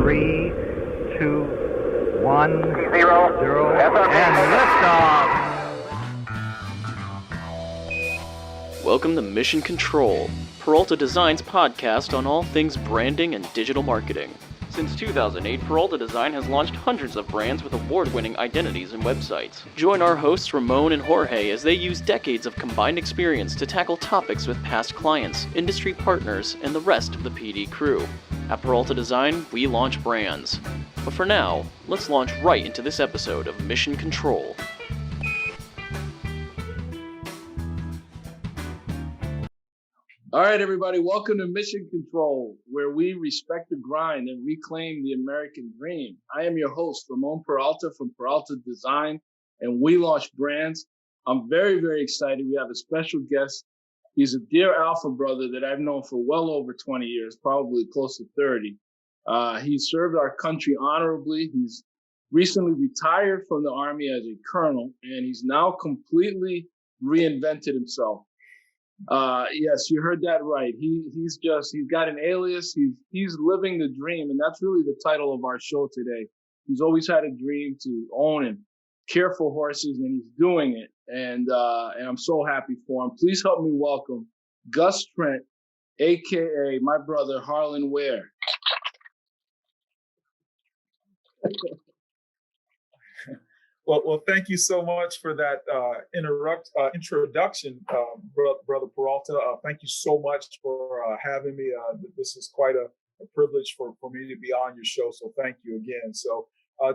3, 2, 1, 0, and liftoff. Welcome to Mission CTRL, Peralta Design's podcast on all things branding and digital marketing. Since 2008, Peralta Design has launched hundreds of brands with award-winning identities and websites. Join our hosts Ramon and Jorge as they use decades of combined experience to tackle topics with past clients, industry partners, and the rest of the PD crew. At Peralta Design, we launch brands. But for now, let's launch right into this episode of Mission CTRL. All right, everybody, welcome to Mission CTRL, where we respect the grind and reclaim the American dream. I am your host, Ramon Peralta from Peralta Design, and we launch brands. I'm very, very excited. We have a special guest. He's a dear Alpha brother that I've known for well over 20 years, probably close to 30. He served our country honorably. He's recently retired from the Army as a colonel, and he's now completely reinvented himself. Yes, you heard that right. He's got an alias. He's living the dream, and that's really the title of our show today. He's always had a dream to own and care for horses, and he's doing it. And I'm so happy for him. Please help me welcome Gus Trent, aka my brother Harlan Ware. Well, thank you so much for that introduction, Brother Peralta. Thank you so much for having me. This is quite a privilege for me to be on your show, so thank you again. So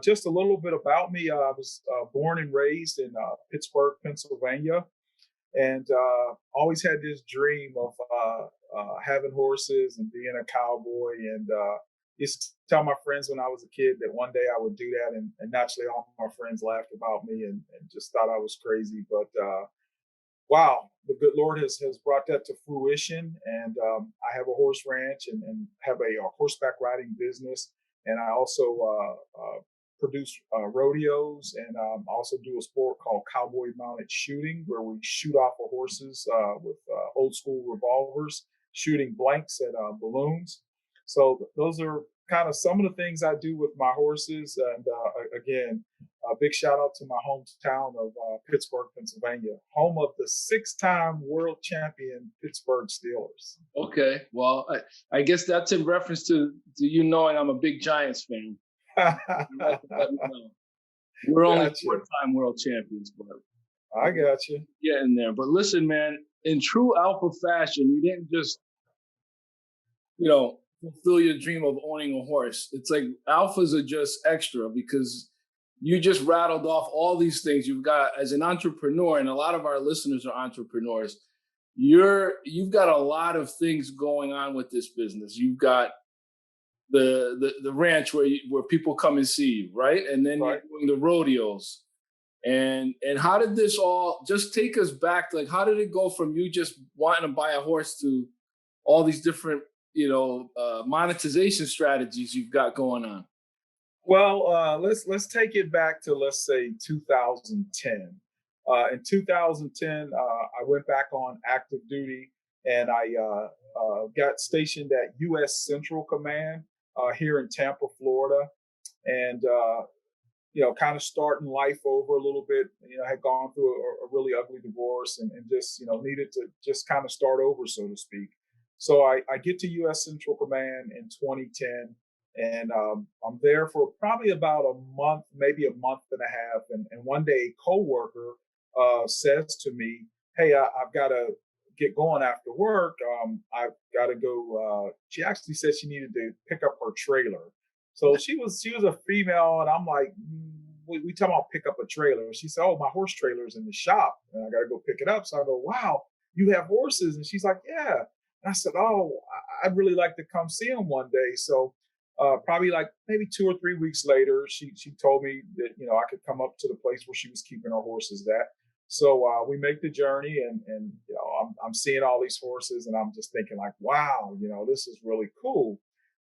just a little bit about me. I was born and raised in Pittsburgh, Pennsylvania, and always had this dream of having horses and being a cowboy. And used to tell my friends when I was a kid that one day I would do that, and naturally all my friends laughed about me and just thought I was crazy. But wow, the good Lord has brought that to fruition, and I have a horse ranch and have a horseback riding business, and I also produce rodeos, and also do a sport called cowboy mounted shooting, where we shoot off of horses with old school revolvers, shooting blanks at balloons. So those are kind of some of the things I do with my horses. And again, a big shout out to my hometown of Pittsburgh, Pennsylvania, home of the 6-time world champion Pittsburgh Steelers. Okay, well, I guess that's in reference to you knowing I'm a big Giants fan. We're only 4-time world champions, but I got you. Getting there. But listen, man, in true Alpha fashion, you didn't just, fulfill your dream of owning a horse. It's like alphas are just extra because you just rattled off all these things you've got as an entrepreneur, and a lot of our listeners are entrepreneurs. You've got a lot of things going on with this business. You've got the ranch where people come and see you, right? And then You're doing the rodeos. And how did this all, just take us back? Like, how did it go from you just wanting to buy a horse to all these different monetization strategies you've got going on? Well, let's take it back to, let's say, 2010. In 2010, I went back on active duty, and I got stationed at U.S. Central Command here in Tampa, Florida, and kind of starting life over a little bit. I had gone through a really ugly divorce, and just needed to just kind of start over, so to speak. So I get to U.S. Central Command in 2010, and I'm there for probably about a month, maybe a month and a half. And one day a coworker says to me, "Hey, I've got to get going after work. I've got to go." She actually said she needed to pick up her trailer. So she was a female, and I'm like, we talking about pick up a trailer. She said, "Oh, my horse trailer's in the shop, and I got to go pick it up." So I go, "Wow, you have horses?" And she's like, "Yeah." And I said, "Oh, I'd really like to come see him one day." So probably like maybe 2 or 3 weeks later, she told me that, I could come up to the place where she was keeping her horses at. So we make the journey, and I'm seeing all these horses, and I'm just thinking like, wow, this is really cool.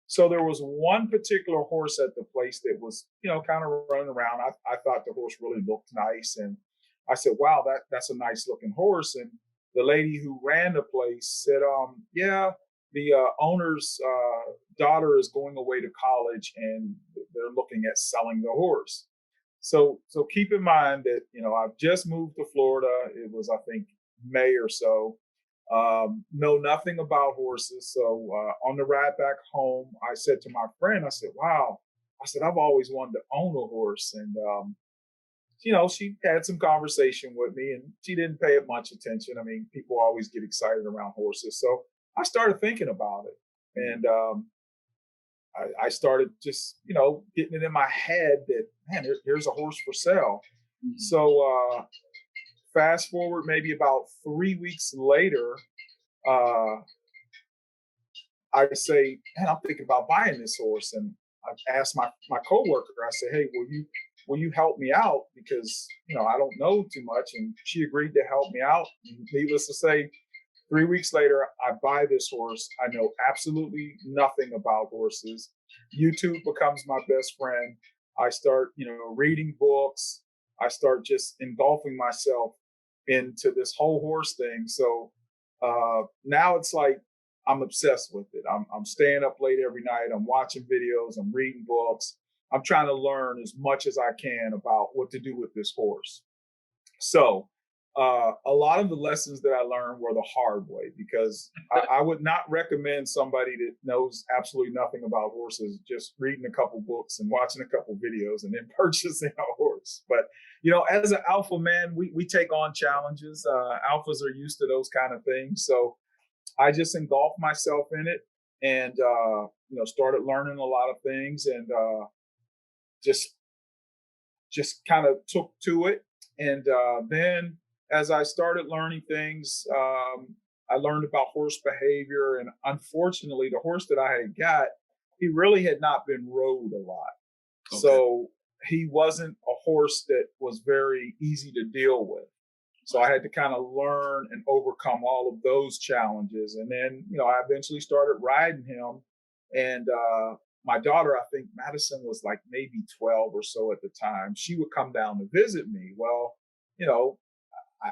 So there was one particular horse at the place that was, kind of running around. I thought the horse really looked nice, and I said, "Wow, that's a nice looking horse." And the lady who ran the place said, "Yeah, the owners daughter is going away to college and they're looking at selling the horse. So keep in mind that, I've just moved to Florida. It was, I think, May or so. Know nothing about horses. So on the ride back home, I said to my friend, I said, wow, I said, I've always wanted to own a horse. And, she had some conversation with me and she didn't pay it much attention. I mean, people always get excited around horses. So I started thinking about it. And I started just, getting it in my head that, man, here's a horse for sale. Mm-hmm. So fast forward maybe about 3 weeks later, I say, man, I'm thinking about buying this horse. And I asked my coworker, I said, hey, will you help me out? Because, I don't know too much. And she agreed to help me out. And needless to say, 3 weeks later, I buy this horse. I know absolutely nothing about horses. YouTube becomes my best friend. I start, reading books. I start just engulfing myself into this whole horse thing. So now it's like I'm obsessed with it. I'm staying up late every night. I'm watching videos. I'm reading books. I'm trying to learn as much as I can about what to do with this horse. So a lot of the lessons that I learned were the hard way, because I would not recommend somebody that knows absolutely nothing about horses just reading a couple books and watching a couple videos and then purchasing a horse. But, as an alpha man, we take on challenges. Alphas are used to those kind of things. So I just engulfed myself in it and, started learning a lot of things and just kind of took to it. And then as I started learning things, I learned about horse behavior. And unfortunately, the horse that I had got, he really had not been rode a lot. Okay. So he wasn't a horse that was very easy to deal with. So I had to kind of learn and overcome all of those challenges. And then, I eventually started riding him. And my daughter, I think Madison was like maybe 12 or so at the time. She would come down to visit me. Well,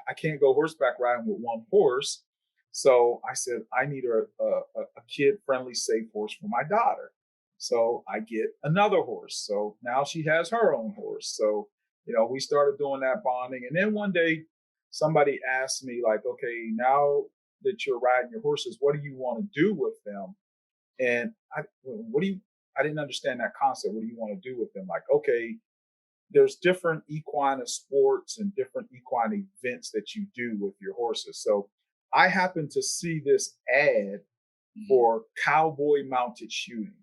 I can't go horseback riding with one horse. So I said, I need a kid-friendly, safe horse for my daughter. So I get another horse. So now she has her own horse. So, we started doing that bonding. And then one day somebody asked me like, okay, now that you're riding your horses, what do you want to do with them? And I didn't understand that concept. What do you want to do with them? Like, okay, there's different equine sports and different equine events that you do with your horses. So I happened to see this ad for cowboy mounted shooting.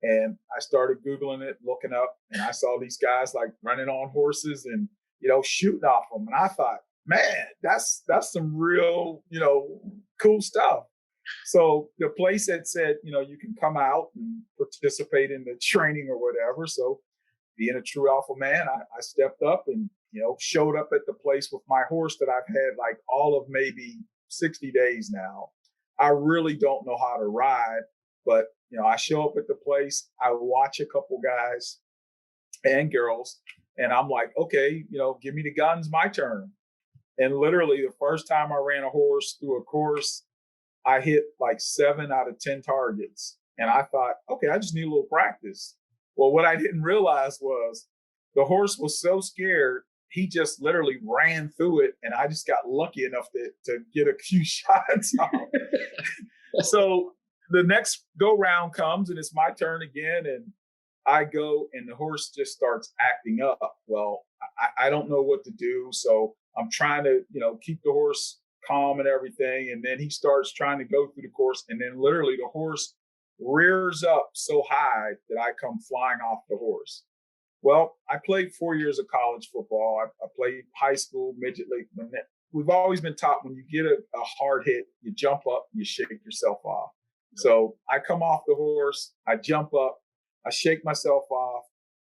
And I started Googling it, looking up, and I saw these guys like running on horses and, shooting off them. And I thought, man, that's some real, cool stuff. So the place had said, you can come out and participate in the training or whatever. So being a true alpha man, I stepped up and, showed up at the place with my horse that I've had like all of maybe 60 days now. I really don't know how to ride, but, I show up at the place, I watch a couple guys and girls, and I'm like, okay, give me the guns, my turn. And literally the first time I ran a horse through a course, I hit like 7 out of 10 targets. And I thought, okay, I just need a little practice. Well, what I didn't realize was the horse was so scared, he just literally ran through it. And I just got lucky enough to get a few shots off. So the next go round comes and it's my turn again. And I go and the horse just starts acting up. Well, I don't know what to do. So I'm trying to, keep the horse calm and everything. And then he starts trying to go through the course. And then literally the horse rears up so high that I come flying off the horse. Well, I played 4 years of college football. I played high school, midget league. We've always been taught when you get a hard hit, you jump up, you shake yourself off. So I come off the horse, I jump up, I shake myself off.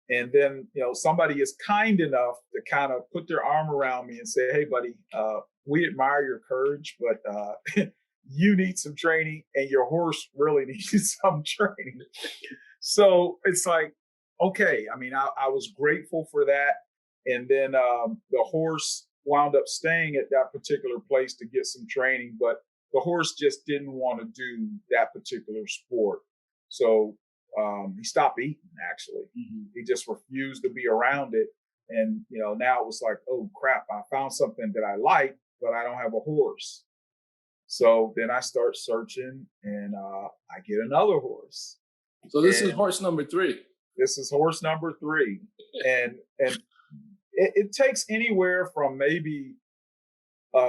And then, somebody is kind enough to kind of put their arm around me and say, hey, buddy, we admire your courage, but you need some training and your horse really needs some training. So it's like, okay. I mean, I was grateful for that. And then the horse wound up staying at that particular place to get some training, but the horse just didn't want to do that particular sport. So he stopped eating, actually. He just refused to be around it. And, now it was like, oh, crap, I found something that I like, but I don't have a horse. So then I start searching, and I get another horse. So this is horse number 3. This is horse number 3. And it takes anywhere from maybe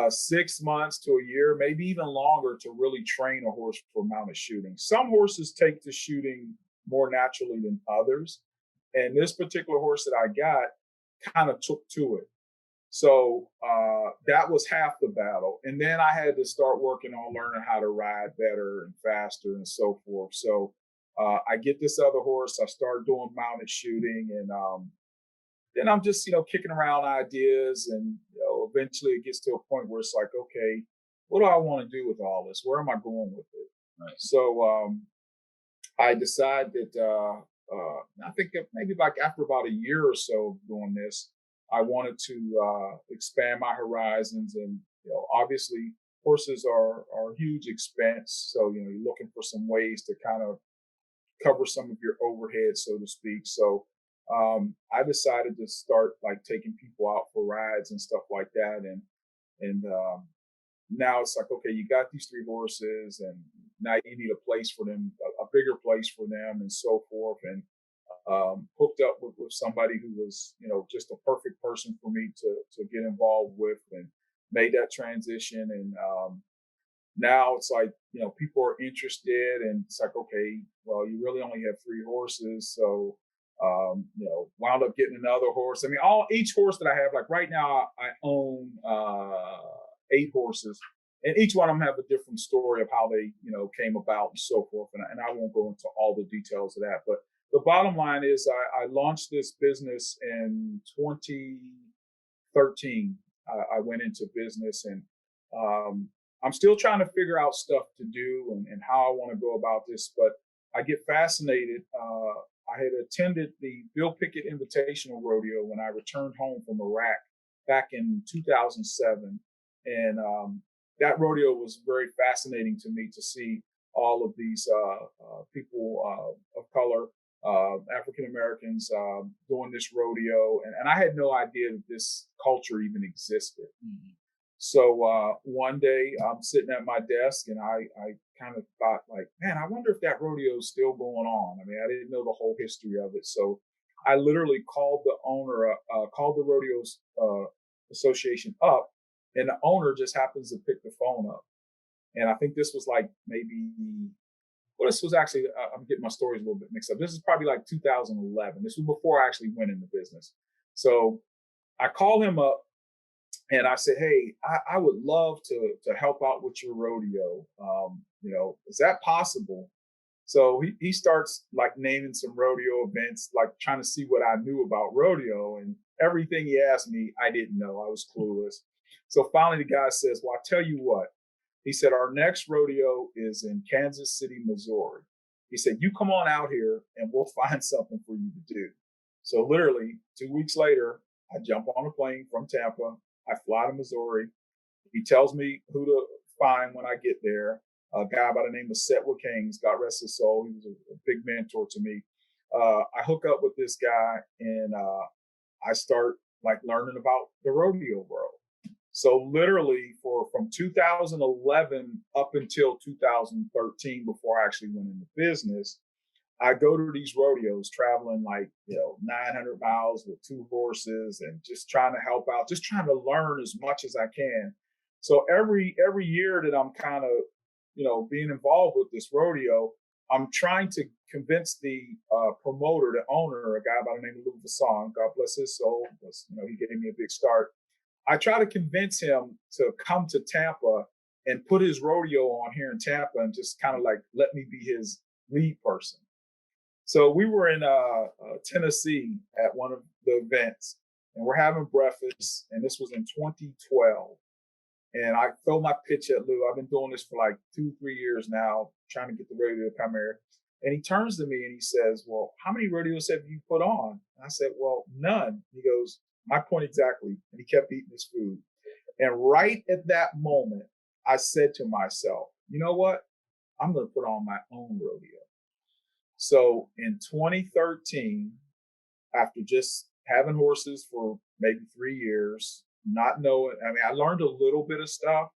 6 months to a year, maybe even longer, to really train a horse for mounted shooting. Some horses take to shooting more naturally than others. And this particular horse that I got kind of took to it. So that was half the battle. And then I had to start working on learning how to ride better and faster and so forth. So I get this other horse. I start doing mounted shooting, and then I'm just, kicking around ideas. And eventually it gets to a point where it's like, okay, what do I want to do with all this? Where am I going with it? Right. So I decide that I think that maybe like after about a year or so of doing this, I wanted to expand my horizons. And obviously horses are a huge expense, so you're looking for some ways to kind of cover some of your overhead, so to speak. So I decided to start like taking people out for rides and stuff like that. And now it's like, okay, you got these 3 horses, and now you need a place for them, a bigger place for them, and so forth. And hooked up with somebody who was, just a perfect person for me to get involved with, and made that transition. And now it's like, people are interested, and it's like, okay, well, you really only have 3 horses. So, wound up getting another horse. I mean, each horse that I have, like right now, I own 8 horses, and each one of them have a different story of how they, came about and so forth. And I won't go into all the details of that, but the bottom line is I launched this business in 2013. I went into business, and I'm still trying to figure out stuff to do and how I want to go about this. But I get fascinated. I had attended the Bill Pickett Invitational Rodeo when I returned home from Iraq back in 2007. And that rodeo was very fascinating to me, to see all of these people of color, African Americans, doing this rodeo. And I had no idea that this culture even existed. So one day I'm sitting at my desk, and I kind of thought, like, man, I wonder if that rodeo is still going on. I mean, I didn't know the whole history of it. So I literally called the owner, called the Rodeos Association up, and the owner just happens to pick the phone up. And I think this was like this was actually, I'm getting my stories a little bit mixed up. This is probably like 2011. This was before I actually went into business. So I called him up, and I said, hey, I would love to help out with your rodeo. Is that possible? So he starts like naming some rodeo events, like trying to see what I knew about rodeo. And everything he asked me, I didn't know. I was clueless. So finally the guy says, well, I'll tell you what. He said, our next rodeo is in Kansas City, Missouri. He said, you come on out here and we'll find something for you to do. So literally 2 weeks later, I jump on a plane from Tampa. I fly to Missouri. He tells me who to find when I get there. A guy by the name of Setwood Kings, God rest his soul. He was a big mentor to me. I hook up with this guy, and I start like learning about the rodeo world. So literally from 2011 up until 2013, before I actually went into business, I go to these rodeos, traveling like 900 miles with 2 horses, and just trying to help out, just trying to learn as much as I can. So every year that I'm kind of being involved with this rodeo, I'm trying to convince the promoter, the owner, a guy by the name of Lou Vasson, God bless his soul, because he gave me a big start. I try to convince him to come to Tampa and put his rodeo on here in Tampa, and just kind of like let me be his lead person. So we were in Tennessee at one of the events, and we're having breakfast, and this was in 2012. And I throw my pitch at Lou. I've been doing this for like 2-3 years now, trying to get the rodeo to come here. And he turns to me and he says, well, how many rodeos have you put on? And I said, well, none. He goes, my point exactly. And he kept eating his food. And right at that moment, I said to myself, you know what? I'm going to put on my own rodeo. So in 2013, after just having horses for maybe 3 years, not knowing, I mean, I learned a little bit of stuff.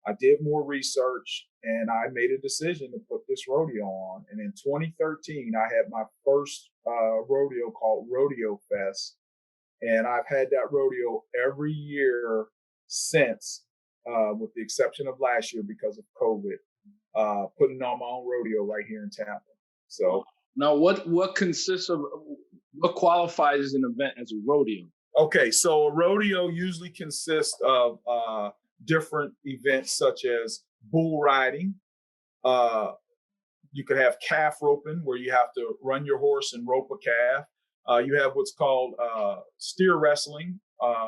I did more research and I made a decision to put this rodeo on. And in 2013, I had my first rodeo called Rodeo Fest. And I've had that rodeo every year since, with the exception of last year because of COVID, putting on my own rodeo right here in Tampa. So now what consists of, what qualifies as an event as a rodeo? Okay, so a rodeo usually consists of different events such as bull riding. You could have calf roping, where you have to run your horse and rope a calf. You have what's called steer wrestling,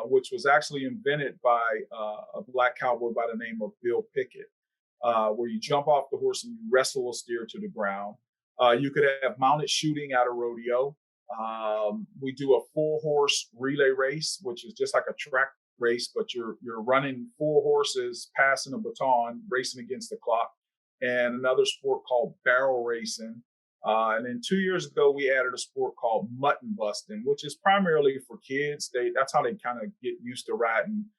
which was actually invented by a Black Cowboy by the name of Bill Pickett, where you jump off the horse and you wrestle a steer to the ground. You could have mounted shooting at a rodeo. We do a 4-horse relay race, which is just like a track race, but you're running 4 horses, passing a baton, racing against the clock. And another sport called barrel racing. And then 2 years ago, we added a sport called mutton busting, which is primarily for kids. That's how they kind of get used to riding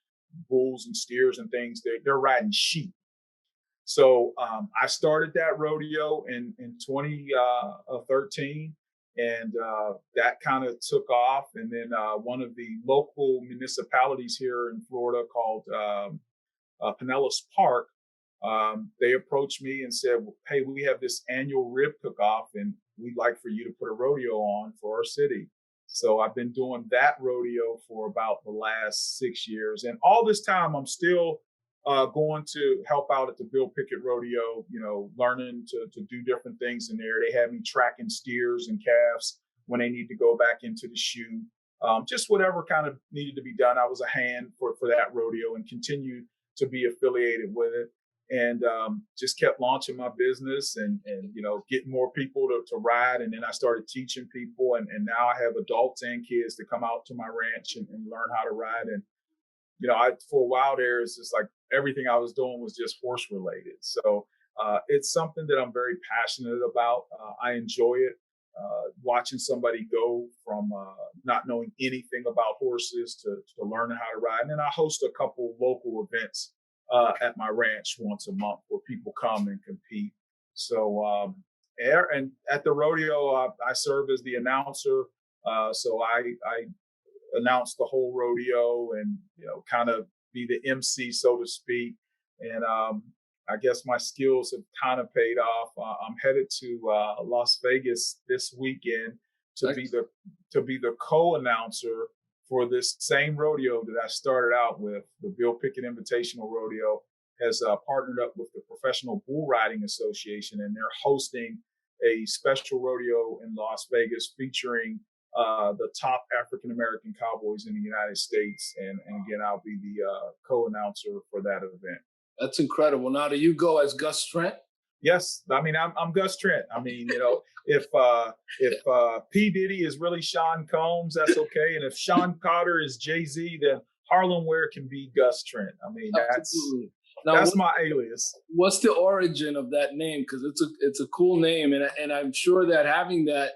bulls and steers and things. They're riding sheep. So I started that rodeo in 2013. And that kind of took off. And then one of the local municipalities here in Florida called Pinellas Park, they approached me and said, hey, we have this annual rib cook-off and we'd like for you to put a rodeo on for our city. So I've been doing that rodeo for about the last 6 years. And all this time, I'm still going to help out at the Bill Pickett Rodeo, learning to do different things in there. They had me tracking steers and calves when they need to go back into the shoe. Just whatever kind of needed to be done. I was a hand for that rodeo and continued to be affiliated with it. And just kept launching my business and getting more people to ride. And then I started teaching people. And now I have adults and kids that come out to my ranch and learn how to ride. And for a while there, it's just like everything I was doing was just horse related. So it's something that I'm very passionate about. I enjoy it, watching somebody go from not knowing anything about horses to learning how to ride. And then I host a couple local events at my ranch once a month where people come and compete. So and at the rodeo, I serve as the announcer. So I announce the whole rodeo and kind of be the MC, so to speak. And I guess my skills have kind of paid off. I'm headed to Las Vegas this weekend to be the co-announcer for this same rodeo that I started out with. The Bill Pickett Invitational Rodeo has partnered up with the Professional Bull Riding Association, and they're hosting a special rodeo in Las Vegas featuring the top African-American cowboys in the United States. And again, I'll be the co-announcer for that event. That's incredible. Now, do you go as Gus Trent? Yes. I mean, I'm Gus Trent. I mean, if P. Diddy is really Sean Combs, that's okay. And if Sean Carter is Jay-Z, then Harlan Ware can be Gus Trent. I mean, that's my alias. What's the origin of that name? Because it's a cool name. And I'm sure that having that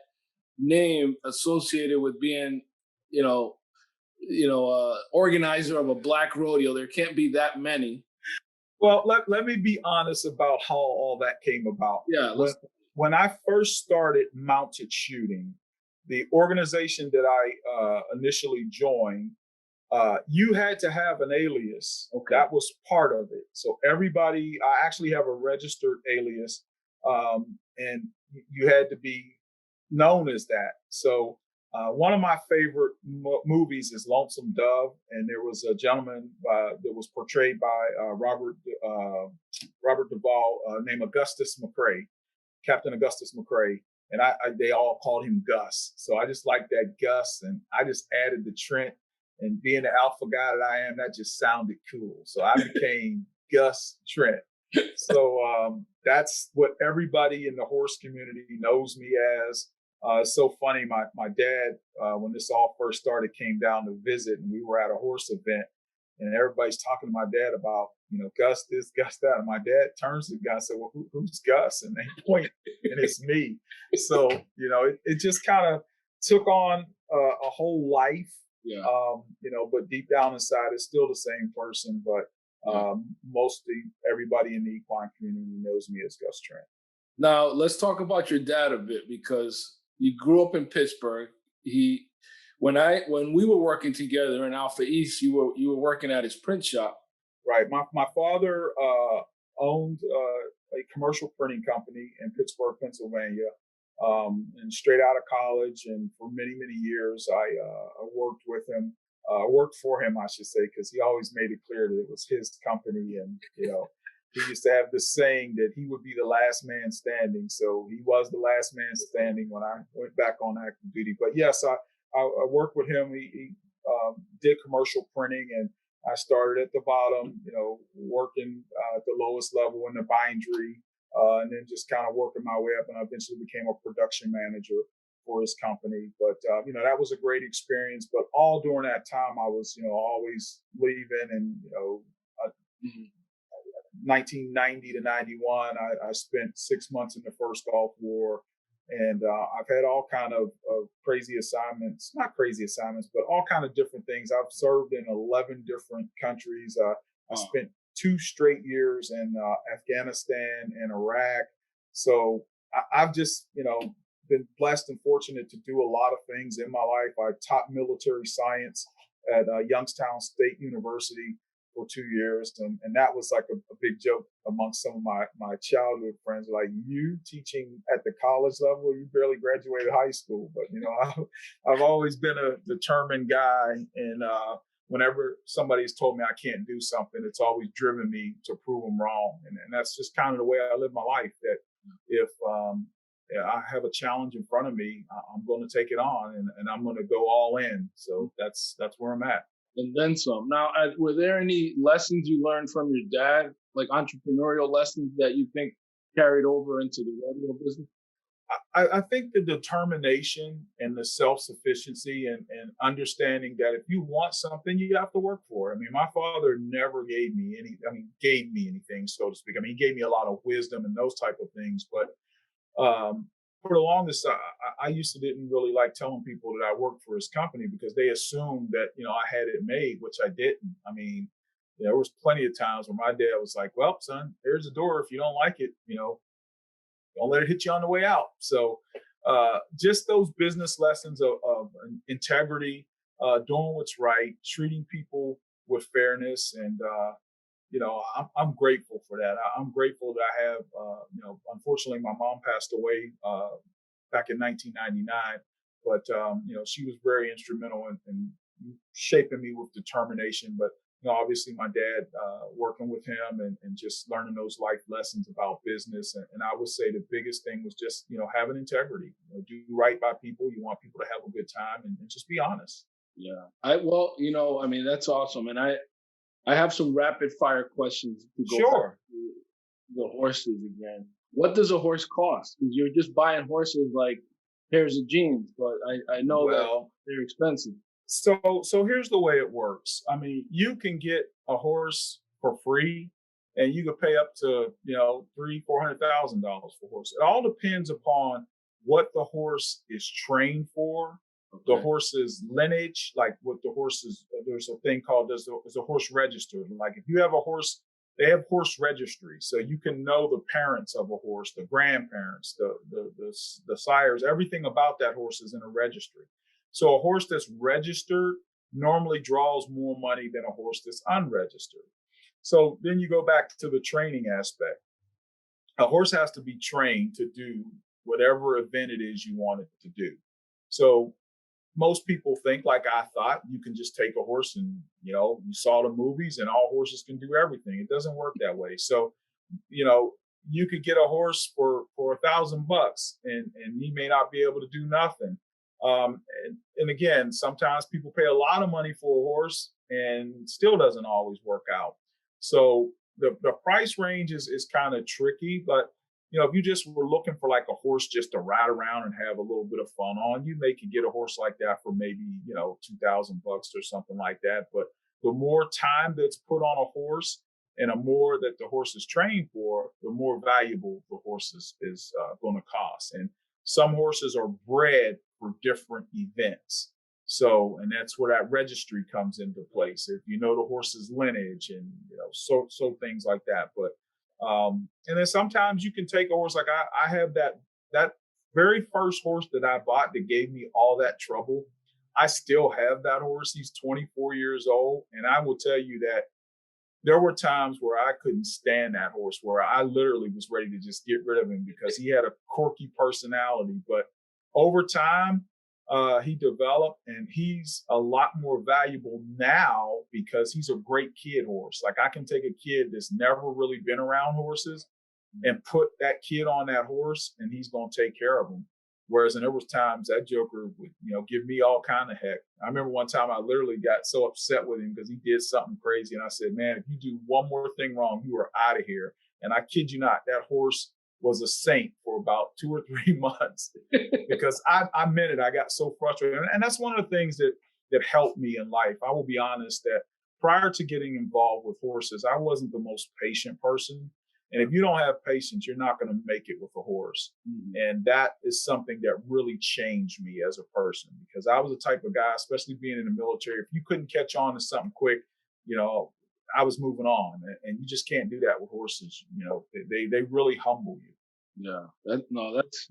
name associated with being, organizer of a black rodeo, there can't be that many. Well, let me be honest about how all that came about. Yeah. When I first started mounted shooting, the organization that I initially joined, you had to have an alias. Okay. That was part of it. So I actually have a registered alias, and you had to be known as that. So one of my favorite movies is Lonesome Dove, and there was a gentleman that was portrayed by Robert Duvall named Augustus McCrae, Captain Augustus McCrae, and they all called him Gus. So I just liked that Gus, and I just added the Trent. And being the alpha guy that I am, that just sounded cool. So I became Gus Trent. So that's what everybody in the horse community knows me as. It's so funny. My dad, when this all first started, came down to visit, and we were at a horse event. and everybody's talking to my dad about, Gus this, Gus that. And my dad turns to the guy and said, well, who's Gus? And they point, and it's me. So, it just kind of took on a whole life. Yeah. But deep down inside, it's still the same person. But mostly everybody in the equine community knows me as Gus Trent. Now, let's talk about your dad a bit, because he grew up in Pittsburgh. When we were working together in Alpha East, you were working at his print shop. Right. My father owned a commercial printing company in Pittsburgh, Pennsylvania, and straight out of college. And for many, many years, I worked with him. Worked for him, I should say, because he always made it clear that it was his company. And, he used to have this saying that he would be the last man standing. So he was the last man standing when I went back on active duty. But yes, I worked with him. He did commercial printing, and I started at the bottom, working at the lowest level in the bindery, and then just kind of working my way up, and I eventually became a production manager for his company. But, that was a great experience. But all during that time, I was, always leaving. And, 1990 to 91, I spent 6 months in the first Gulf War. And I've had all kind of crazy assignments, not crazy assignments, but all kind of different things. I've served in 11 different countries. I spent 2 straight years in Afghanistan and Iraq. So I've just, been blessed and fortunate to do a lot of things in my life. I taught military science at Youngstown State University for 2 years. And that was like a big joke amongst some of my childhood friends, like, you teaching at the college level, you barely graduated high school. But, I've always been a determined guy. And whenever somebody's told me I can't do something, it's always driven me to prove them wrong. And that's just kind of the way I live my life, that if I have a challenge in front of me, I'm going to take it on, and I'm going to go all in. So that's where I'm at. And then some. Now, were there any lessons you learned from your dad, like entrepreneurial lessons that you think carried over into the rodeo business? I think the determination and the self-sufficiency and understanding that if you want something, you have to work for it. I mean, my father never gave me anything, so to speak. I mean, he gave me a lot of wisdom and those type of things. But for the longest, I used to didn't really like telling people that I worked for his company, because they assumed that, I had it made, which I didn't. I mean, there was plenty of times where my dad was like, well, son, here's the door. If you don't like it, don't let it hit you on the way out. So just those business lessons of integrity, doing what's right, treating people with fairness. And, I'm grateful for that. I'm grateful that I have, unfortunately, my mom passed away back in 1999. But, she was very instrumental in shaping me with determination. But, obviously my dad, working with him and just learning those life lessons about business. And I would say the biggest thing was just, having integrity, do right by people. You want people to have a good time, and just be honest. Yeah. That's awesome. And I have some rapid fire questions to go back to the horses again. What does a horse cost? Because you're just buying horses like pairs of jeans, but I know that they're expensive. So here's the way it works. I mean, you can get a horse for free, and you can pay up to $300,000-$400,000 for a horse. It all depends upon what the horse is trained for, the horse's lineage, like what the horse is. There's a thing called there's a horse register. Like if you have a horse, they have horse registry, so you can know the parents of a horse, the grandparents, the sires, everything about that horse is in a registry. So a horse that's registered normally draws more money than a horse that's unregistered. So then you go back to the training aspect. A horse has to be trained to do whatever event it is you want it to do. So most people think, like I thought, you can just take a horse and, you saw the movies and all horses can do everything. It doesn't work that way. So, you could get a horse for $1,000 and he may not be able to do nothing. And again, sometimes people pay a lot of money for a horse and still doesn't always work out. So the price range is kind of tricky, but if you just were looking for like a horse just to ride around and have a little bit of fun on, you could get a horse like that for maybe, $2,000 or something like that. But the more time that's put on a horse and the more that the horse is trained for, the more valuable the horse is going to cost. And some horses are bred for different events. So, and that's where that registry comes into place. If you know the horse's lineage and, so things like that. But, and then sometimes you can take a horse, like I have that very first horse that I bought that gave me all that trouble. I still have that horse. He's 24 years old. And I will tell you that there were times where I couldn't stand that horse, where I literally was ready to just get rid of him because he had a quirky personality. But over time, he developed, and he's a lot more valuable now because he's a great kid horse. Like, I can take a kid that's never really been around horses and put that kid on that horse, and he's going to take care of him. Whereas, and there was times that joker would, give me all kind of heck. I remember one time I literally got so upset with him because he did something crazy. And I said, man, if you do one more thing wrong, you are out of here. And I kid you not, that horse was a saint for about 2 or 3 months because I meant it. I got so frustrated. And that's one of the things that helped me in life. I will be honest that prior to getting involved with horses, I wasn't the most patient person. And if you don't have patience, you're not going to make it with a horse. Mm-hmm. And that is something that really changed me as a person, because I was the type of guy, especially being in the military, if you couldn't catch on to something quick, I was moving on. And you just can't do that with horses. They really humble you. Yeah,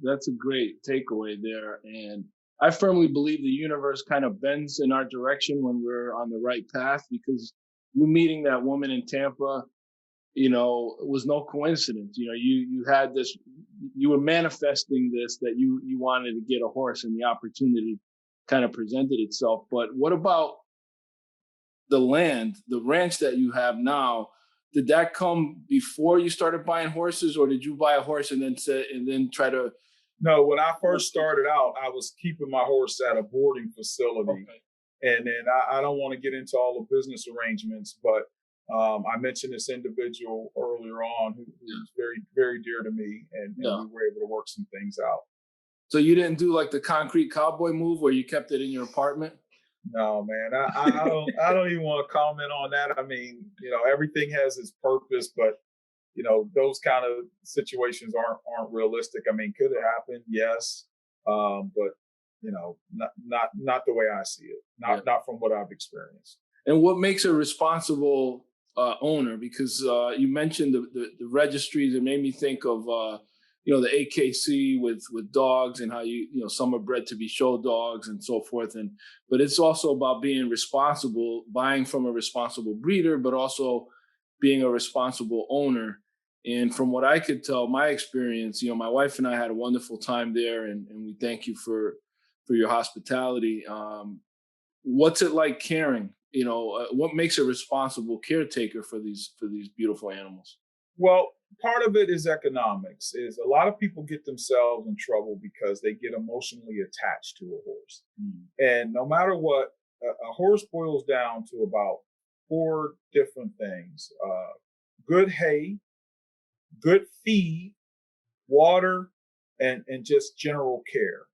that's a great takeaway there. And I firmly believe the universe kind of bends in our direction when we're on the right path, because you meeting that woman in Tampa, it was no coincidence. You had this, you were manifesting this, that you wanted to get a horse, and the opportunity kind of presented itself. But what about the land, the ranch that you have now? Did that come before you started buying horses, or did you buy a horse and then try to? No, when I first started out, I was keeping my horse at a boarding facility. Okay. And then I don't want to get into all the business arrangements, but I mentioned this individual earlier on who was very, very dear to me, and we were able to work some things out. So you didn't do like the concrete cowboy move where you kept it in your apartment? No, man, I don't even want to comment on that. I mean, everything has its purpose, but those kind of situations aren't realistic. I mean, could it happen? Yes, but not the way I see it. Not from what I've experienced. And what makes a responsible owner? Because you mentioned the registries. It made me think of the AKC with dogs, and how some are bred to be show dogs and so forth. But it's also about being responsible, buying from a responsible breeder, but also being a responsible owner. And from what I could tell, my experience, my wife and I had a wonderful time there, and we thank you for your hospitality. What's it like caring? What makes a responsible caretaker for these beautiful animals? Well, part of it is economics. Is a lot of people get themselves in trouble because they get emotionally attached to a horse. And no matter what, a horse boils down to about 4 different things: good hay, good feed, water, and just general care.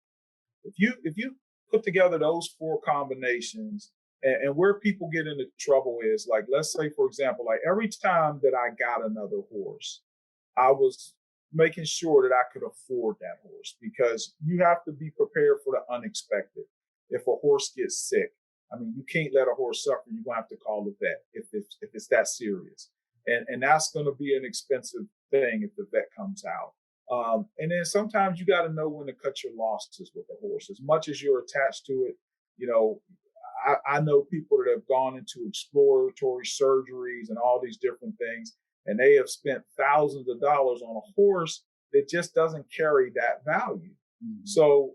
If you put together those 4 combinations, and where people get into trouble is, like, let's say, for example, like every time that I got another horse, I was making sure that I could afford that horse, because you have to be prepared for the unexpected. If a horse gets sick, I mean, you can't let a horse suffer. You're going to have to call the vet if it's that serious. And that's going to be an expensive thing if the vet comes out. And then sometimes you got to know when to cut your losses with a horse. As much as you're attached to it, I know people that have gone into exploratory surgeries and all these different things, and they have spent thousands of dollars on a horse that just doesn't carry that value. Mm-hmm. So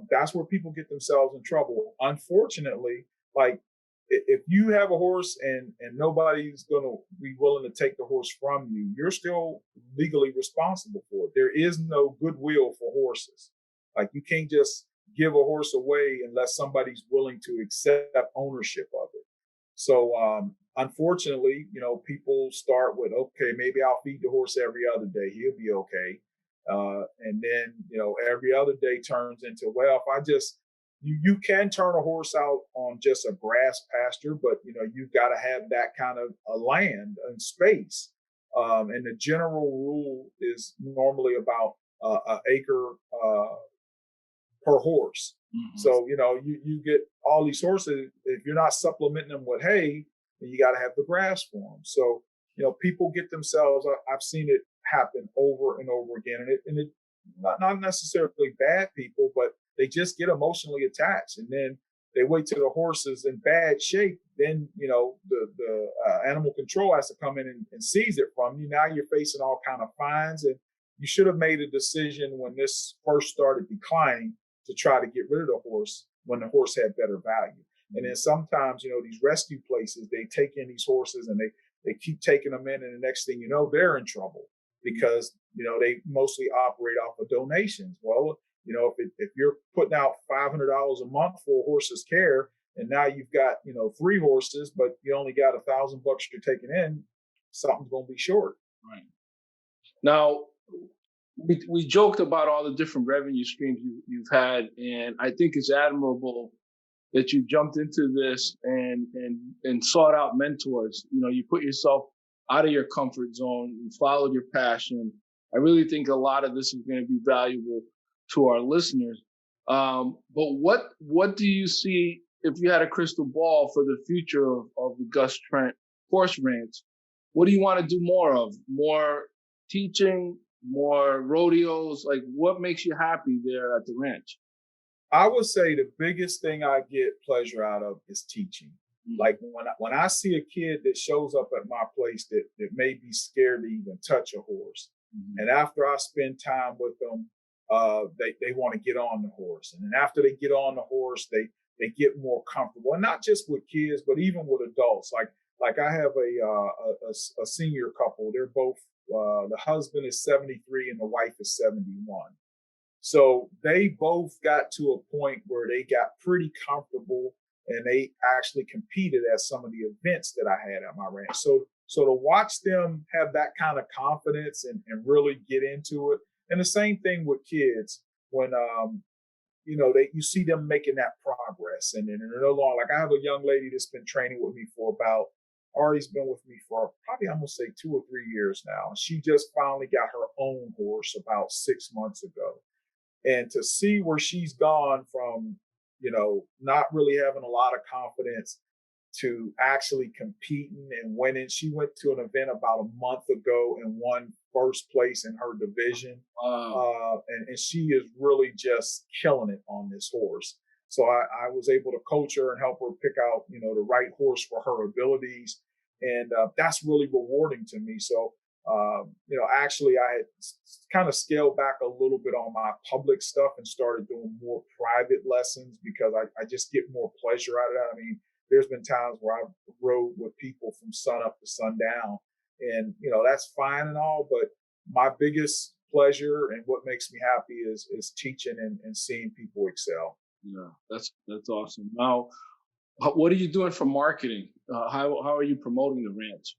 that's where people get themselves in trouble. Unfortunately, like, if you have a horse and nobody's going to be willing to take the horse from you, you're still legally responsible for it. There is no goodwill for horses. Like, you can't just give a horse away unless somebody's willing to accept ownership of it. So, unfortunately, people start with, okay, maybe I'll feed the horse every other day. He'll be okay. And then, every other day turns into, well, if I just you can turn a horse out on just a grass pasture, but you've got to have that kind of a land and space. And the general rule is normally about an acre per horse. Mm-hmm. So you get all these horses. If you're not supplementing them with hay, then you got to have the grass for them. So people get themselves. I've seen it happen over and over again, and it not necessarily bad people, but they just get emotionally attached, and then they wait till the horse is in bad shape. Then the animal control has to come in and seize it from you. Now you're facing all kind of fines, and you should have made a decision when this first started declining to try to get rid of the horse when the horse had better value. And then sometimes these rescue places, they take in these horses and they keep taking them in, and the next thing you know, they're in trouble because they mostly operate off of donations. Well, if you're putting out $500 a month for a horse's care, and now you've got 3 horses, but you only got $1,000 you're taking in, something's going to be short. Right. Now, we joked about all the different revenue streams you've had, and I think it's admirable that you jumped into this and sought out mentors. You put yourself out of your comfort zone, you followed your passion. I really think a lot of this is going to be valuable to our listeners. But what do you see if you had a crystal ball for the future of the Gus Trent Horse Ranch? What do you want to do more of? More teaching, more rodeos? Like, what makes you happy there at the ranch? I would say the biggest thing I get pleasure out of is teaching. Mm-hmm. Like when I see a kid that shows up at my place that may be scared to even touch a horse, mm-hmm. and after I spend time with them, they want to get on the horse, and then after they get on the horse, they get more comfortable. And not just with kids, but even with adults. Like I have a senior couple. They're both the husband is 73 and the wife is 71. So they both got to a point where they got pretty comfortable, and they actually competed at some of the events that I had at my ranch. So to watch them have that kind of confidence and really get into it. And the same thing with kids when, you see them making that progress, and they're no longer, like I have a young lady that's been training with me for Ari's been with me for probably, I'm going to say 2 or 3 years now. And she just finally got her own horse about 6 months ago. And to see where she's gone from, not really having a lot of confidence to actually competing and winning. She went to an event about a month ago and won first place in her division. Wow. And she is really just killing it on this horse. So I was able to coach her and help her pick out, the right horse for her abilities. And that's really rewarding to me. So, actually I had kind of scaled back a little bit on my public stuff and started doing more private lessons because I just get more pleasure out of that. I mean, there's been times where I've rode with people from sun up to sundown, and, that's fine and all, but my biggest pleasure and what makes me happy is teaching and seeing people excel. Yeah, that's awesome. Now, what are you doing for marketing? How are you promoting the ranch?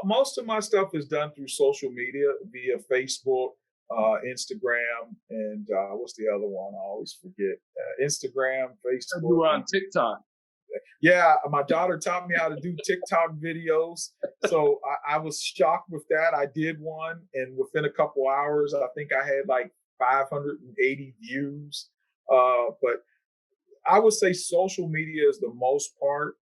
Most of my stuff is done through social media via Facebook, Instagram, and what's the other one? I always forget. Instagram, Facebook. You were on TikTok. Yeah, my daughter taught me how to do TikTok videos. So I was shocked with that. I did one, and within a couple hours, I think I had like 580 views. But I would say social media is the most part.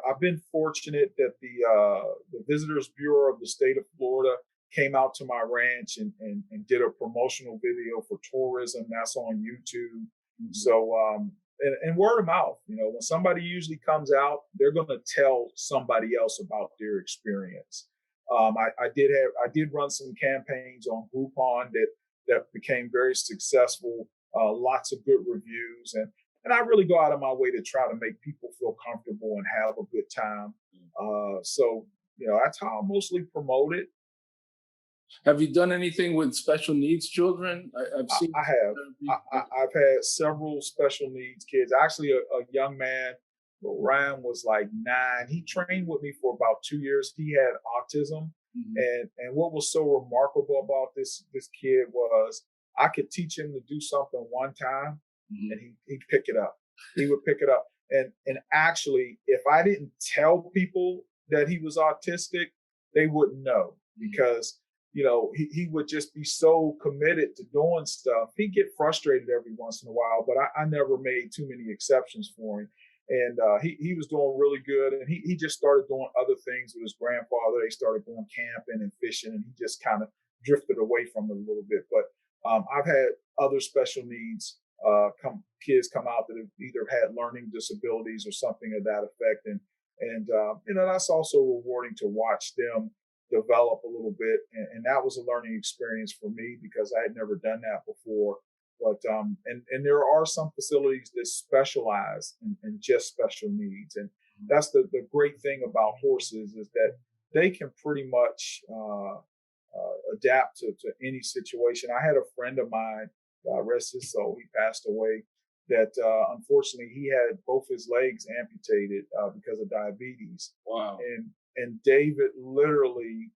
I've been fortunate that the Visitors Bureau of the state of Florida came out to my ranch and did a promotional video for tourism. That's on YouTube. Mm-hmm. So, and word of mouth, when somebody usually comes out, they're going to tell somebody else about their experience. I did run some campaigns on Groupon that became very successful. Lots of good reviews, and I really go out of my way to try to make people feel comfortable and have a good time. So that's how I mostly promote it. Have you done anything with special needs children? I've seen. I have. I've had several special needs kids. Actually, a young man, Ryan was like 9. He trained with me for about 2 years. He had autism, mm-hmm. and what was so remarkable about this kid was I could teach him to do something one time, and he'd pick it up. He would pick it up. And actually, if I didn't tell people that he was autistic, they wouldn't know, because, you know, he would just be so committed to doing stuff. He'd get frustrated every once in a while, but I never made too many exceptions for him. And he was doing really good. And he just started doing other things with his grandfather. They started going camping and fishing, and he just kind of drifted away from it a little bit. But I've had other special needs kids come out that have either had learning disabilities or something of that effect. And you know, that's also rewarding to watch them develop a little bit. And that was a learning experience for me, because I had never done that before. But and there are some facilities that specialize in just special needs. And that's the great thing about horses, is that they can pretty much adapt to any situation. I had a friend of mine, rest his soul, he passed away, that unfortunately he had both his legs amputated because of diabetes. Wow. And David, literally,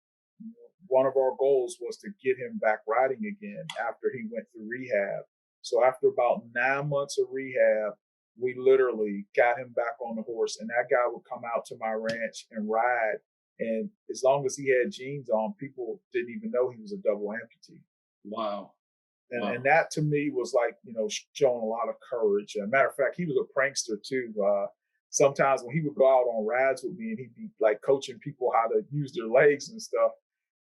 one of our goals was to get him back riding again after he went through rehab. So after about 9 months of rehab, we literally got him back on the horse, and that guy would come out to my ranch and ride. And as long as he had jeans on, people didn't even know he was a double amputee. Wow. And that to me was like, you know, showing a lot of courage. As a matter of fact, he was a prankster too. Sometimes when he would go out on rides with me and he'd be like coaching people how to use their legs and stuff,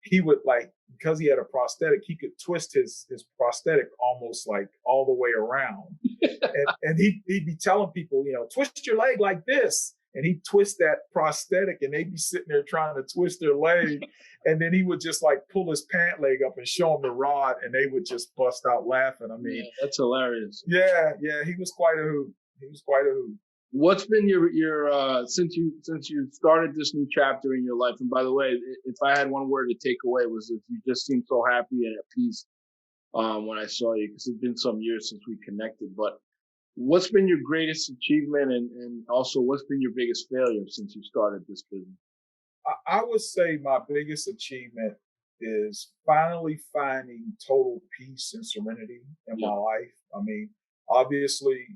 he would, like, because he had a prosthetic, he could twist his prosthetic almost like all the way around. and he'd be telling people, you know, twist your leg like this. And he'd twist that prosthetic, and they'd be sitting there trying to twist their leg. And then he would just like pull his pant leg up and show them the rod, and they would just bust out laughing. I mean, yeah, that's hilarious. Yeah, he was quite a hoot. What's been your since you started this new chapter in your life? And by the way, if I had one word to take away, was that you just seemed so happy and at peace when I saw you, because it's been some years since we connected. But what's been your greatest achievement, and also what's been your biggest failure since you started this business? I would say my biggest achievement is finally finding total peace and serenity in my life. I mean, obviously,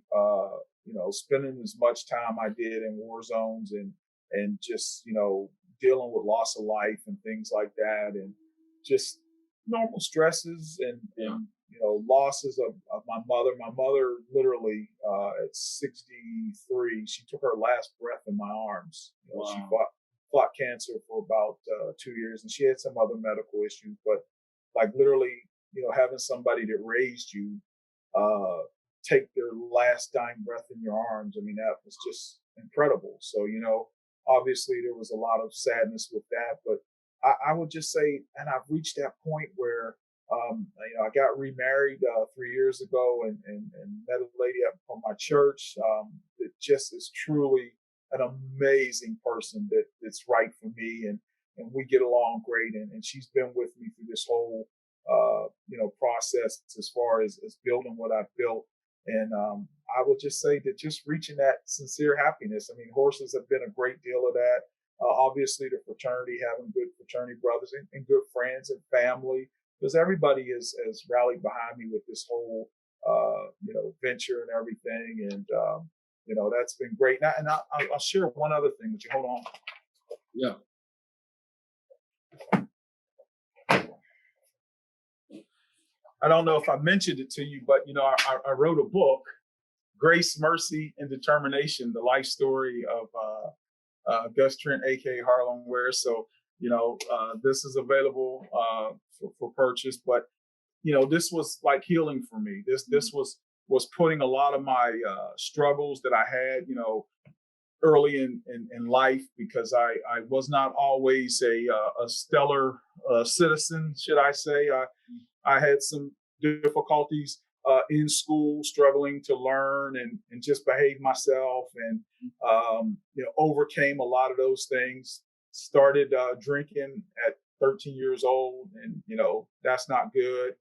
you know, spending as much time I did in war zones and just, you know, dealing with loss of life and things like that, and just normal stresses and you know, losses of my mother. My mother literally at 63, she took her last breath in my arms. You know, she fought cancer for about 2 years, and she had some other medical issues. But like literally, you know, having somebody that raised you take their last dying breath in your arms, I mean, that was just incredible. So, you know, obviously there was a lot of sadness with that, but I would just say, and I've reached that point where, you know, I got remarried 3 years ago and met a lady from my church that just is truly an amazing person that's right for me, and we get along great, and she's been with me through this whole you know, process as far as building what I've built. And I would just say that just reaching that sincere happiness. I mean, horses have been a great deal of that. Obviously, the fraternity, having good fraternity brothers and good friends and family, because everybody has rallied behind me with this whole you know, venture and everything. And you know, that's been great. And I'll share one other thing with you. Hold on. Yeah. I don't know if I mentioned it to you, but, you know, I wrote a book, Grace, Mercy, and Determination, the life story of Gus Trent, aka Harlan Ware. So, you know, this is available for purchase. But, you know, this was like healing for me. This was putting a lot of my struggles that I had, you know, early in life, because I was not always a stellar citizen, should I say. I had some difficulties in school, struggling to learn and just behave myself, and you know, overcame a lot of those things. Started drinking at 13 years old, and you know, that's not good.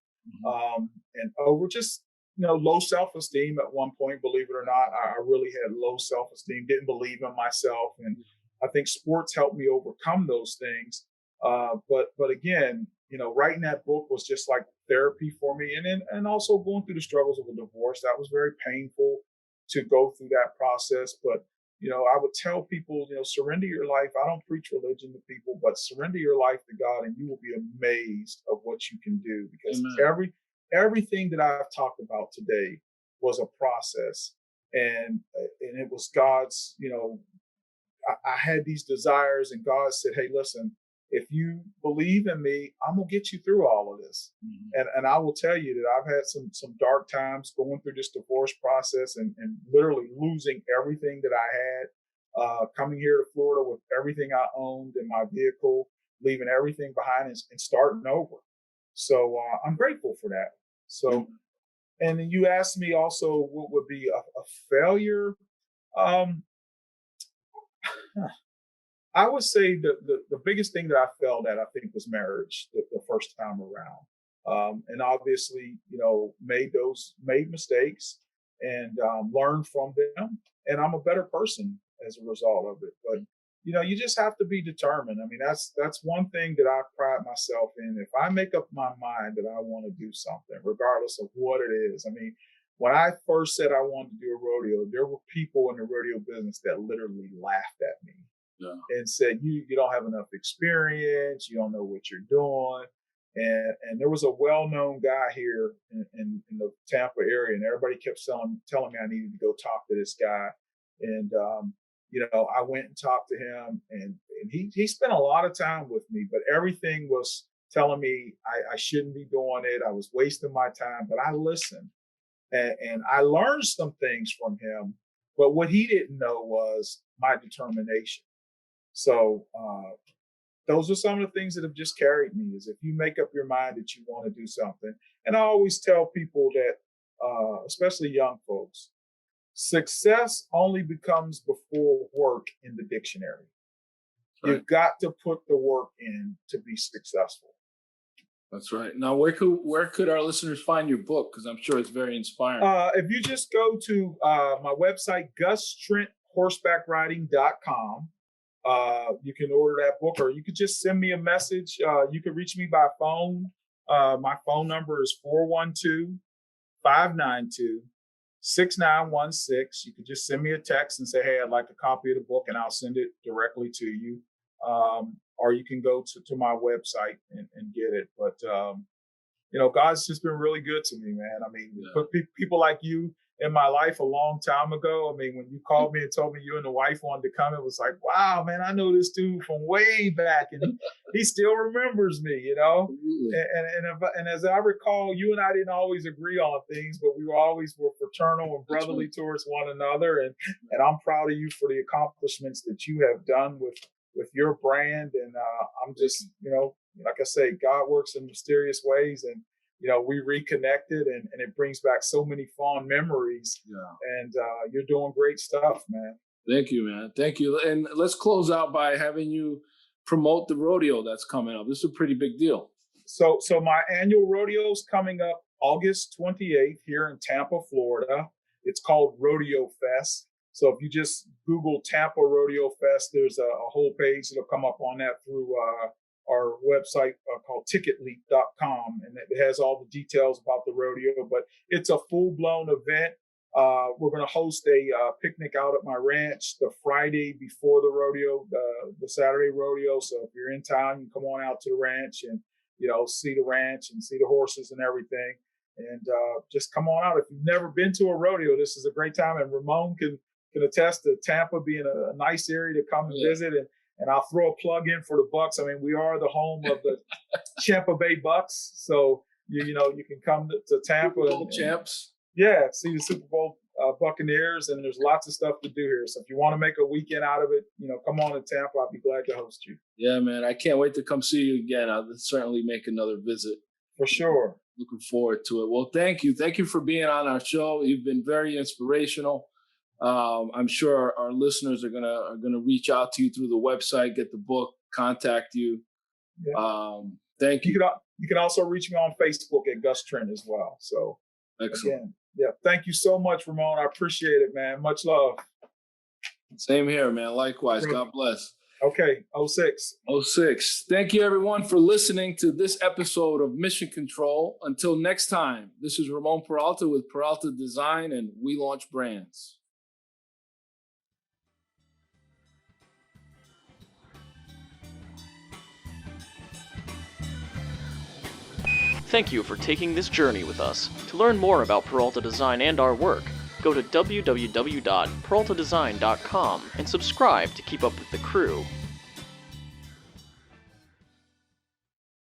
And over just, you know, low self-esteem at one point, believe it or not. I really had low self-esteem, didn't believe in myself, and I think sports helped me overcome those things. But again, you know, writing that book was just like therapy for me. And also going through the struggles of a divorce. That was very painful to go through that process. But, I would tell people, surrender your life. I don't preach religion to people, but surrender your life to God and you will be amazed of what you can do, because everything that I've talked about today was a process, and it was God's, I had these desires, and God said, hey, listen, if you believe in me, I'm going to get you through all of this. And I will tell you that I've had some dark times going through this divorce process and literally losing everything that I had, coming here to Florida with everything I owned in my vehicle, leaving everything behind and starting over. So I'm grateful for that. So, and then you asked me also what would be a failure. I would say the biggest thing that I failed at, I think, was marriage the first time around. And obviously, made mistakes and learned from them. And I'm a better person as a result of it. But, you just have to be determined. I mean, that's one thing that I pride myself in. If I make up my mind that I want to do something, regardless of what it is. I mean, when I first said I wanted to do a rodeo, there were people in the rodeo business that literally laughed at me. And said, you don't have enough experience, you don't know what you're doing. And there was a well-known guy here in the Tampa area, and everybody kept telling me I needed to go talk to this guy. And, I went and talked to him, and he spent a lot of time with me, but everything was telling me I shouldn't be doing it. I was wasting my time, but I listened. And I learned some things from him, but what he didn't know was my determination. So those are some of the things that have just carried me, is if you make up your mind that you want to do something. And I always tell people that, especially young folks, success only becomes before work in the dictionary. Right. You've got to put the work in to be successful. That's right. Now, where could our listeners find your book? Because I'm sure it's very inspiring. If you just go to my website, GusTrentHorsebackRiding.com. You can order that book, or you could just send me a message. You can reach me by phone. My phone number is 412-592-6916. You could just send me a text and say, hey, I'd like a copy of the book, and I'll send it directly to you. Or you can go to my website and get it. But, God's just been really good to me, man. I mean, put people like you in my life a long time ago. I mean, when you called me and told me you and the wife wanted to come, it was like, wow, man, I know this dude from way back, and he still remembers me, And as I recall, you and I didn't always agree on things, but we were fraternal and brotherly towards one another. And I'm proud of you for the accomplishments that you have done with your brand. And I'm just, like I say, God works in mysterious ways, and we reconnected, and it brings back so many fond memories. Yeah. And you're doing great stuff, man. Thank you, man. Thank you. And let's close out by having you promote the rodeo that's coming up. This is a pretty big deal. So my annual rodeo is coming up August 28th here in Tampa, Florida. It's called Rodeo Fest. So if you just Google Tampa Rodeo Fest, there's a whole page that'll come up on that through our website called ticketleap.com, and it has all the details about the rodeo. But it's a full-blown event. We're going to host a picnic out at my ranch the Friday before the rodeo, the Saturday rodeo. So if you're in town, you can come on out to the ranch and see the ranch and see the horses and everything. And just come on out. If you've never been to a rodeo, this is a great time. And Ramon can attest to Tampa being a nice area to come and visit. And I'll throw a plug in for the Bucks. I mean, we are the home of the Tampa Bay Bucks. So, you can come to Tampa. Super Bowl champs. Yeah, see the Super Bowl Buccaneers. And there's lots of stuff to do here. So if you want to make a weekend out of it, come on to Tampa. I'll be glad to host you. Yeah, man. I can't wait to come see you again. I'll certainly make another visit. For sure. Looking forward to it. Well, thank you. Thank you for being on our show. You've been very inspirational. I'm sure our listeners are gonna reach out to you through the website, get the book, contact you. Yeah. Thank you. You can also reach me on Facebook at Gus Trent as well. So excellent. Again, thank you so much, Ramon. I appreciate it, man. Much love. Same here, man. Likewise. God bless. Okay, 06. 06. Thank you, everyone, for listening to this episode of Mission Control. Until next time, this is Ramon Peralta with Peralta Design, and we launch brands. Thank you for taking this journey with us. To learn more about Peralta Design and our work, go to www.peraltadesign.com and subscribe to keep up with the crew.